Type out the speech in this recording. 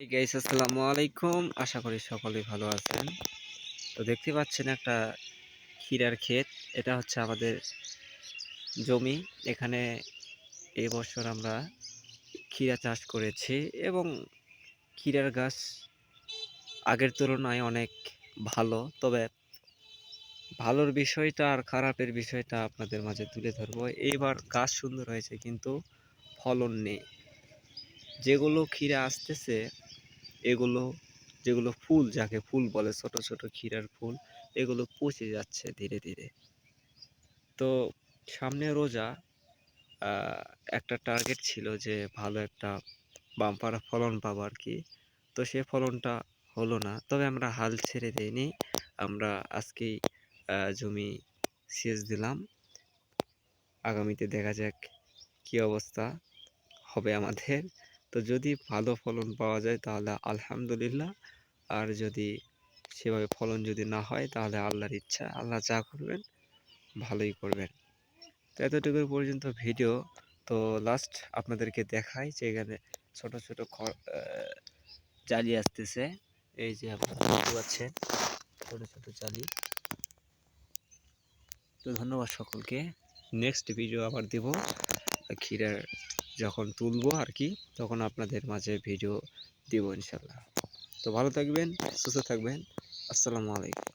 এই গাইস আসসালামু আলাইকুম, আশা করি সকলেই ভালো আছেন। তো দেখতে পাচ্ছেন একটা ক্ষীরার ক্ষেত। এটা হচ্ছে আমাদের জমি। এখানে এবছর আমরা ক্ষীরা চাষ করেছি এবং ক্ষীরার গাছ আগের তুলনায় অনেক ভালো। তবে ভালোর বিষয়টা আর খারাপের বিষয়টা আপনাদের মাঝে তুলে ধরবো। এইবার গাছ সুন্দর হয়েছে কিন্তু ফলন নেই। যেগুলো ক্ষীরা আসতেছে এগুলো, যেগুলো ফুল, যাকে ফুল বলে, ছোট ছোট ক্ষীরার ফুল, এগুলো পচে যাচ্ছে ধীরে ধীরে। তো সামনে রোজা, একটা টার্গেট ছিল যে ভালো একটা বাম্পার ফলন পাবো আর কি। তো সে ফলনটা হলো না, তবে আমরা হাল ছেড়ে দেইনি। আমরা আজকেই জমি সেচ দিলাম। আগামীতে দেখা যাক কি অবস্থা হবে আমাদের। তো যদি ভালো ফলন পাওয়া যায় তাহলে আলহামদুলিল্লাহ, আর যদি সেভাবে ফলন যদি না হয় তাহলে আল্লাহর ইচ্ছা, আল্লাহ যা করবেন ভালোই করবেন। তো এতটুকু পর্যন্ত ভিডিও। তো লাস্ট আপনাদেরকে দেখাই যে এখানে ছোট ছোট জালি আসতেছে। এই যে আপনারা দেখতে পাচ্ছেন ছোট ছোট জালি। তো ধন্যবাদ সকলকে। নেক্সট ভিডিও আবার দিব ক্ষীরার, যখন তুলবো আর কি, তখন আপনাদের মাঝে ভিডিও দিব ইনশাল্লাহ। তো ভালো থাকবেন, সুস্থ থাকবেন। আসসালামু আলাইকুম।